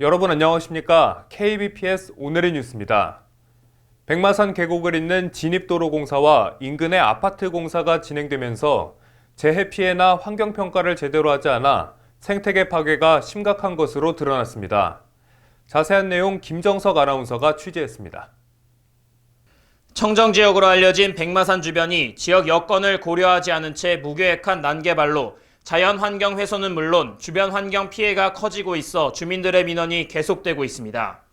여러분 안녕하십니까? KBPS 오늘의 뉴스입니다. 백마산 계곡을 잇는 진입도로공사와 인근의 아파트 공사가 진행되면서 재해 피해나 환경평가를 제대로 하지 않아 생태계 파괴가 심각한 것으로 드러났습니다. 자세한 내용 김정석 아나운서가 취재했습니다. 청정지역으로 알려진 백마산 주변이 지역 여건을 고려하지 않은 채 무계획한 난개발로 자연환경 훼손은 물론 주변 환경 피해가 커지고 있어 주민들의 민원이 계속되고 있습니다.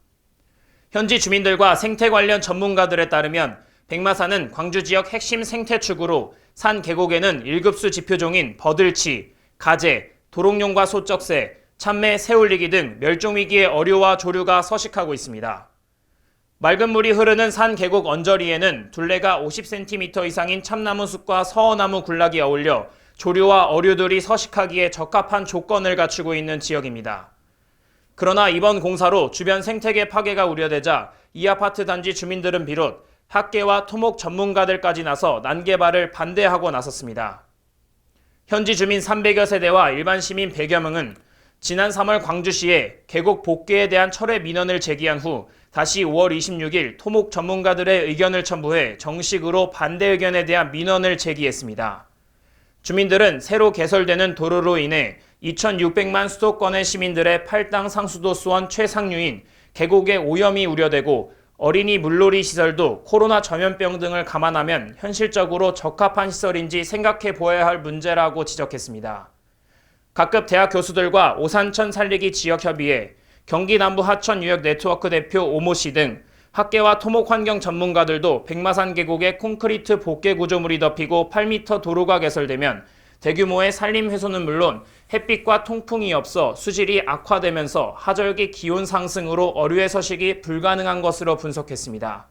현지 주민들과 생태 관련 전문가들에 따르면 백마산은 광주 지역 핵심 생태축으로 산 계곡에는 1급수 지표종인 버들치, 가재, 도롱뇽과 소쩍새, 참매, 새울리기 등 멸종위기의 어류와 조류가 서식하고 있습니다. 맑은 물이 흐르는 산 계곡 언저리에는 둘레가 50cm 이상인 참나무 숲과 서어나무 군락이 어울려 조류와 어류들이 서식하기에 적합한 조건을 갖추고 있는 지역입니다. 그러나 이번 공사로 주변 생태계 파괴가 우려되자 이 아파트 단지 주민들은 비롯 학계와 토목 전문가들까지 나서 난개발을 반대하고 나섰습니다. 현지 주민 300여 세대와 일반 시민 100여 명은 지난 3월 광주시에 계곡 복개에 대한 철회 민원을 제기한 후 다시 5월 26일 토목 전문가들의 의견을 첨부해 정식으로 반대 의견에 대한 민원을 제기했습니다. 주민들은 새로 개설되는 도로로 인해 2,600만 수도권의 시민들의 팔당 상수도 수원 최상류인 계곡의 오염이 우려되고 어린이 물놀이 시설도 코로나 전염병 등을 감안하면 현실적으로 적합한 시설인지 생각해 보아야 할 문제라고 지적했습니다. 각급 대학 교수들과 오산천 살리기 지역협의회, 경기 남부 하천 유역 네트워크 대표 오모 씨 등 학계와 토목 환경 전문가들도 백마산 계곡에 콘크리트 복개 구조물이 덮이고 8m 도로가 개설되면 대규모의 산림 훼손은 물론 햇빛과 통풍이 없어 수질이 악화되면서 하절기 기온 상승으로 어류의 서식이 불가능한 것으로 분석했습니다.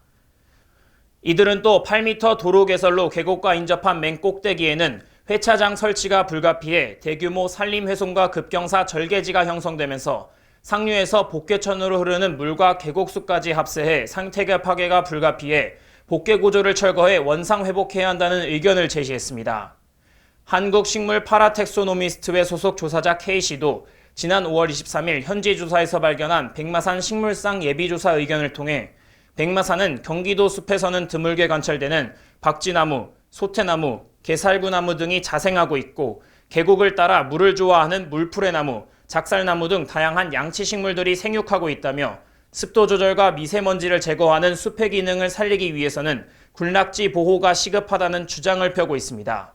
이들은 또 8m 도로 개설로 계곡과 인접한 맨 꼭대기에는 회차장 설치가 불가피해 대규모 산림 훼손과 급경사 절개지가 형성되면서 상류에서 복개천으로 흐르는 물과 계곡수까지 합세해 생태계 파괴가 불가피해 복개 구조를 철거해 원상 회복해야 한다는 의견을 제시했습니다. 한국식물 파라텍소노미스트회 소속 조사자 K씨도 지난 5월 23일 현지 조사에서 발견한 백마산 식물상 예비조사 의견을 통해 백마산은 경기도 숲에서는 드물게 관찰되는 박쥐나무, 소태나무, 개살구나무 등이 자생하고 있고 계곡을 따라 물을 좋아하는 물풀의나무, 작살나무 등 다양한 양치식물들이 생육하고 있다며 습도 조절과 미세먼지를 제거하는 숲의 기능을 살리기 위해서는 군락지 보호가 시급하다는 주장을 펴고 있습니다.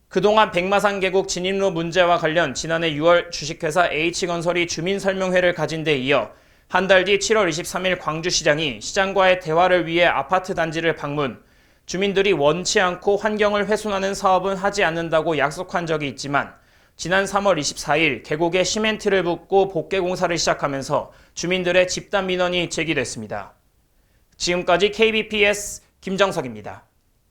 그동안 백마산 계곡 진입로 문제와 관련 지난해 6월 주식회사 H건설이 주민설명회를 가진 데 이어 한 달 뒤 7월 23일 광주시장이 시장과의 대화를 위해 아파트 단지를 방문, 주민들이 원치 않고 환경을 훼손하는 사업은 하지 않는다고 약속한 적이 있지만 지난 3월 24일 계곡에 시멘트를 붓고 복개 공사를 시작하면서 주민들의 집단 민원이 제기됐습니다. 지금까지 KBPS 김정석입니다.